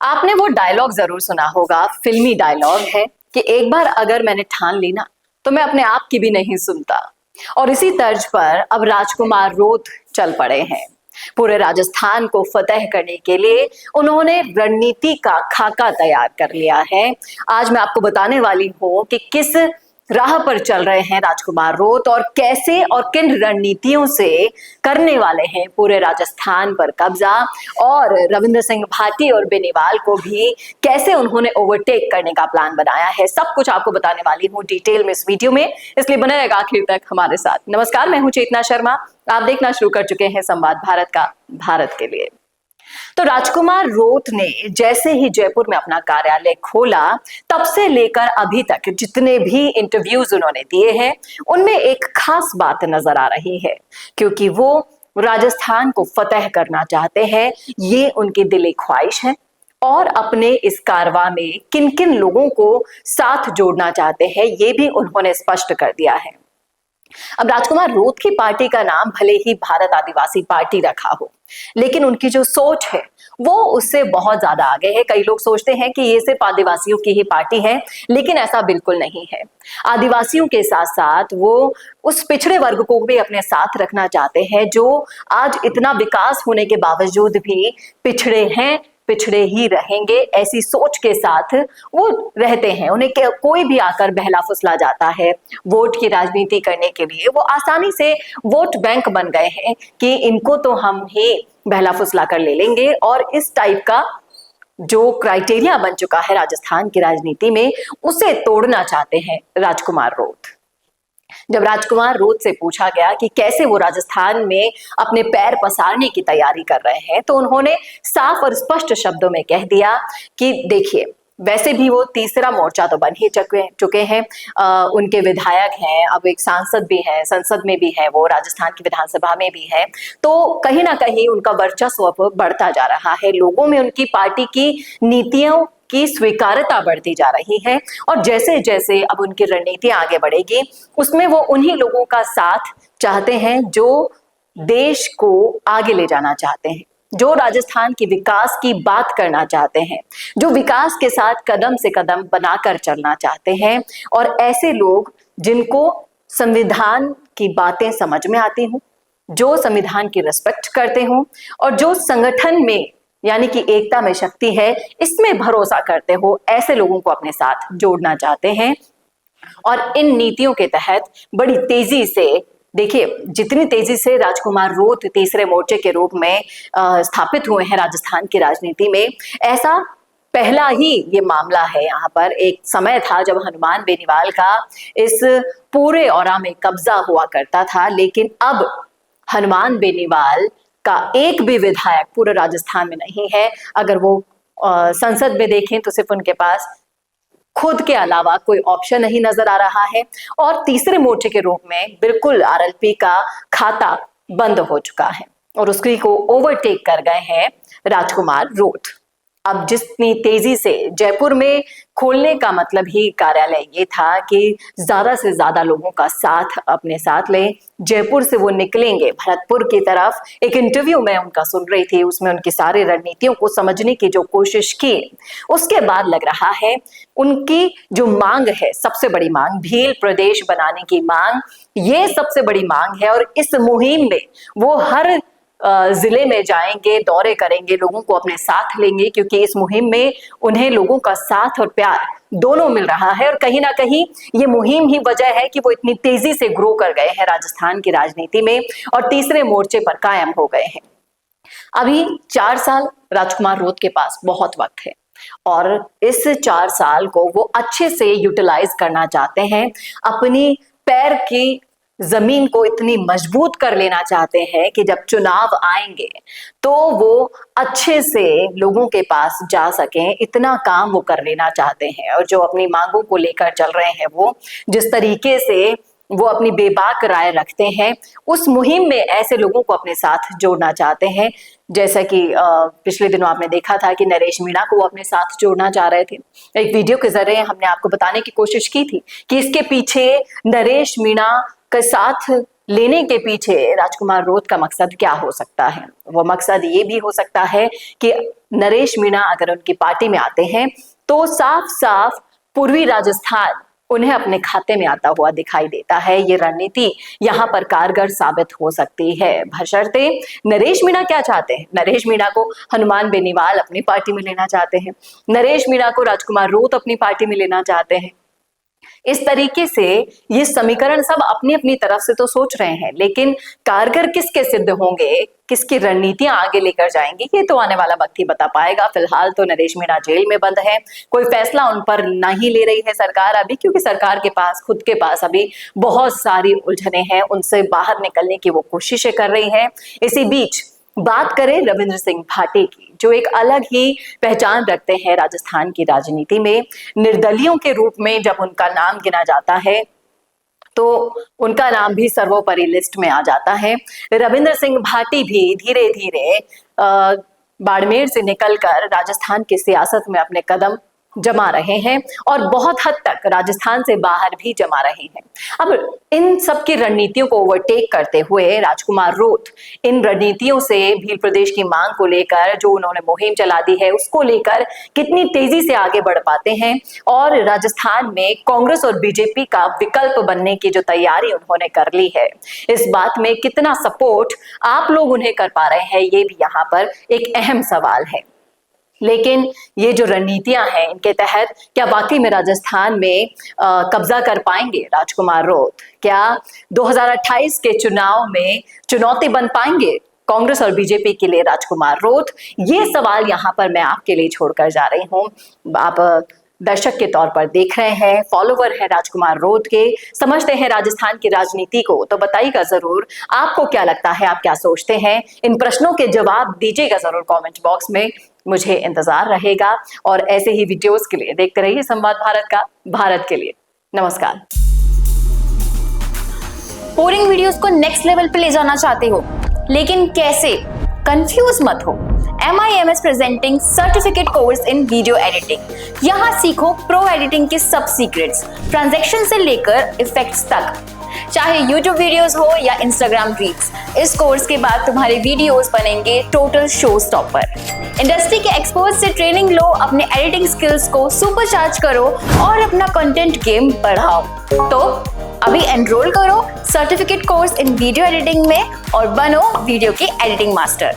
आपने वो डायलॉग जरूर सुना होगा, फिल्मी डायलॉग है कि एक बार अगर मैंने ठान ली ना तो मैं अपने आप की भी नहीं सुनता। और इसी तर्ज पर अब राजकुमार रोत चल पड़े हैं। पूरे राजस्थान को फतेह करने के लिए उन्होंने रणनीति का खाका तैयार कर लिया है। आज मैं आपको बताने वाली हूं कि किस राह पर चल रहे हैं राजकुमार रोत और कैसे और किन रणनीतियों से करने वाले हैं पूरे राजस्थान पर कब्जा, और रविंद्र सिंह भाटी और बेनीवाल को भी कैसे उन्होंने ओवरटेक करने का प्लान बनाया है। सब कुछ आपको बताने वाली हूँ डिटेल में इस वीडियो में, इसलिए बने रहेगा आखिर तक हमारे साथ। नमस्कार, मैं हूं चेतना शर्मा। आप देखना शुरू कर चुके हैं संवाद भारत का, भारत के लिए। तो राजकुमार रोत ने जैसे ही जयपुर में अपना कार्यालय खोला, तब से लेकर अभी तक जितने भी इंटरव्यूज उन्होंने दिए हैं उनमें एक खास बात नजर आ रही है, क्योंकि वो राजस्थान को फतेह करना चाहते हैं। ये उनकी दिली ख्वाहिश है और अपने इस कारवां में किन किन लोगों को साथ जोड़ना चाहते हैं ये भी उन्होंने स्पष्ट कर दिया है। अब राजकुमार रोत की पार्टी का नाम भले ही भारत आदिवासी पार्टी रखा हो, लेकिन उनकी जो सोच है वो उससे बहुत ज्यादा आगे है। कई लोग सोचते हैं कि ये सिर्फ आदिवासियों की ही पार्टी है, लेकिन ऐसा बिल्कुल नहीं है। आदिवासियों के साथ साथ वो उस पिछड़े वर्ग को भी अपने साथ रखना चाहते हैं जो आज इतना विकास होने के बावजूद भी पिछड़े हैं, पिछड़े ही रहेंगे, ऐसी सोच के साथ वो रहते हैं। उन्हें कोई भी आकर बहला फुसला जाता है वोट की राजनीति करने के लिए। वो आसानी से वोट बैंक बन गए हैं कि इनको तो हम ही बहला फुसला कर ले लेंगे, और इस टाइप का जो क्राइटेरिया बन चुका है राजस्थान की राजनीति में, उसे तोड़ना चाहते हैं राजकुमार रोत। जब राजकुमार रोत से पूछा गया कि कैसे वो राजस्थान में अपने पैर पसारने की तैयारी कर रहे हैं, तो उन्होंने साफ और स्पष्ट शब्दों में कह दिया कि देखिए, वैसे भी वो तीसरा मोर्चा तो बन ही चुके हैं। उनके विधायक हैं, अब एक सांसद भी है, संसद में भी है, वो राजस्थान की विधानसभा में भी है। तो कहीं ना कहीं उनका वर्चस्व बढ़ता जा रहा है, लोगों में उनकी पार्टी की नीतियों की स्वीकार्यता बढ़ती जा रही है। और जैसे जैसे अब उनकी रणनीति आगे बढ़ेगी, उसमें वो उन्हीं लोगों का साथ चाहते हैं जो देश को आगे ले जाना चाहते हैं, जो राजस्थान की विकास की बात करना चाहते हैं, जो विकास के साथ कदम से कदम बनाकर चलना चाहते हैं। और ऐसे लोग जिनको संविधान की बातें समझ में आती हों, जो संविधान की रिस्पेक्ट करते हों, और जो संगठन में यानी कि एकता में शक्ति है इसमें भरोसा करते हो, ऐसे लोगों को अपने साथ जोड़ना चाहते हैं। और इन नीतियों के तहत बड़ी तेजी से, देखिए, जितनी तेजी से राजकुमार रोत तीसरे मोर्चे के रूप में स्थापित हुए हैं राजस्थान की राजनीति में, ऐसा पहला ही ये मामला है। यहाँ पर एक समय था जब हनुमान बेनीवाल का इस पूरे औरा में कब्जा हुआ करता था, लेकिन अब हनुमान बेनीवाल का एक भी विधायक पूरे राजस्थान में नहीं है। अगर वो संसद में देखें तो सिर्फ उनके पास खुद के अलावा कोई ऑप्शन नहीं नजर आ रहा है। और तीसरे मोर्चे के रूप में बिल्कुल आरएलपी का खाता बंद हो चुका है और उसकी को ओवरटेक कर गए हैं राजकुमार रोत। अब जितनी तेजी से जयपुर में खोलने का मतलब ही कार्यालय ये था कि ज्यादा से ज्यादा लोगों का साथ अपने साथ लें। जयपुर से वो निकलेंगे भरतपुर की तरफ। एक इंटरव्यू में उनका सुन रही थी, उसमें उनकी सारी रणनीतियों को समझने की जो कोशिश की, उसके बाद लग रहा है उनकी जो मांग है, सबसे बड़ी मांग भील प्रदेश बनाने की मांग, ये सबसे बड़ी मांग है। और इस मुहिम में वो हर जिले में जाएंगे, दौरे करेंगे, लोगों को अपने साथ लेंगे, क्योंकि इस मुहिम में उन्हें लोगों का साथ और प्यार दोनों मिल रहा है। और कहीं ना कहीं ये मुहिम ही वजह है कि वो इतनी तेजी से ग्रो कर गए हैं राजस्थान की राजनीति में और तीसरे मोर्चे पर कायम हो गए हैं। अभी 4 साल राजकुमार रोत के पास बहुत वक्त है और इस 4 साल को वो अच्छे से यूटिलाइज करना चाहते हैं। अपनी पैर की जमीन को इतनी मजबूत कर लेना चाहते हैं कि जब चुनाव आएंगे तो वो अच्छे से लोगों के पास जा सकें, इतना काम वो कर लेना चाहते हैं। और जो अपनी मांगों को लेकर चल रहे हैं, वो जिस तरीके से वो अपनी बेबाक राय रखते हैं, उस मुहिम में ऐसे लोगों को अपने साथ जोड़ना चाहते हैं। जैसा कि पिछले दिनों आपने देखा था कि नरेश मीणा को वो अपने साथ जोड़ना चाह रहे थे। एक वीडियो के जरिए हमने आपको बताने की कोशिश की थी कि इसके पीछे नरेश मीणा के साथ लेने के पीछे राजकुमार रोध का मकसद क्या हो सकता है? वो मकसद ये भी हो सकता है कि नरेश मीणा अगर उनकी पार्टी में आते हैं तो साफ साफ पूर्वी राजस्थान उन्हें अपने खाते में आता हुआ दिखाई देता है। ये रणनीति यहाँ पर कारगर साबित हो सकती है, बशर्ते नरेश मीणा क्या चाहते हैं। नरेश मीणा को हनुमान बेनीवाल अपनी पार्टी में लेना चाहते हैं, नरेश मीणा को राजकुमार रोध अपनी पार्टी में लेना चाहते हैं। इस तरीके से ये समीकरण सब अपनी अपनी तरफ से तो सोच रहे हैं, लेकिन कारगर किसके सिद्ध होंगे, किसकी रणनीतियां आगे लेकर जाएंगे, ये तो आने वाला वक्त ही बता पाएगा। फिलहाल तो नरेश मीणा जेल में बंद है, कोई फैसला उन पर नहीं ले रही है सरकार अभी, क्योंकि सरकार के पास खुद के पास अभी बहुत सारी उलझने हैं, उनसे बाहर निकलने की वो कोशिशें कर रही है। इसी बीच बात करें रविंद्र सिंह भाटी की, जो एक अलग ही पहचान रखते हैं राजस्थान की राजनीति में। निर्दलियों के रूप में जब उनका नाम गिना जाता है तो उनका नाम भी सर्वोपरि लिस्ट में आ जाता है। रविंद्र सिंह भाटी भी धीरे धीरे बाड़मेर से निकलकर राजस्थान की सियासत में अपने कदम जमा रहे हैं और बहुत हद तक राजस्थान से बाहर भी जमा रहे हैं। अब इन सब की रणनीतियों को ओवरटेक करते हुए राजकुमार रोध इन रणनीतियों से भील प्रदेश की मांग को लेकर जो उन्होंने मुहिम चला दी है उसको लेकर कितनी तेजी से आगे बढ़ पाते हैं और राजस्थान में कांग्रेस और बीजेपी का विकल्प बनने की जो तैयारी उन्होंने कर ली है, इस बात में कितना सपोर्ट आप लोग उन्हें कर पा रहे हैं, ये भी यहाँ पर एक अहम सवाल है। लेकिन ये जो रणनीतियां हैं, इनके तहत क्या वाकई में राजस्थान में कब्जा कर पाएंगे राजकुमार रोध? क्या 2028 के चुनाव में चुनौती बन पाएंगे कांग्रेस और बीजेपी के लिए राजकुमार रोध? ये सवाल यहाँ पर मैं आपके लिए छोड़कर जा रही हूँ। आप दर्शक के तौर पर देख रहे हैं, फॉलोवर है राजकुमार रोध के, समझते हैं राजस्थान की राजनीति को, तो बताइएगा जरूर आपको क्या लगता है, आप क्या सोचते हैं। इन प्रश्नों के जवाब दीजिएगा जरूर कमेंट बॉक्स में, मुझे इंतजार रहेगा। और ऐसे ही वीडियोस के लिए देखते रहिए संवाद भारत का, भारत के लिए। नमस्कार। बोरिंग वीडियोस को नेक्स्ट लेवल पे ले जाना चाहते हो, लेकिन कैसे? कंफ्यूज मत हो। MIMS presenting certificate course in video editing. यहाँ सीखो प्रो एडिटिंग के सब सीक्रेट्स, ट्रांजैक्शन से लेकर इफेक्ट्स तक, चाहे YouTube वीडियोस हो या Instagram रील्स। इस कोर्स के बाद तुम्हारे वीडियोस बनेंगे टोटल शो स्टॉपर। इंडस्ट्री के एक्सपर्ट से ट्रेनिंग लो, अपने एडिटिंग स्किल्स को सुपरचार्ज करो और अपना कंटेंट गेम बढ़ाओ। तो अभी एनरोल करो certificate course in video editing में और बनो वीडियो की एडिटिंग मास्टर।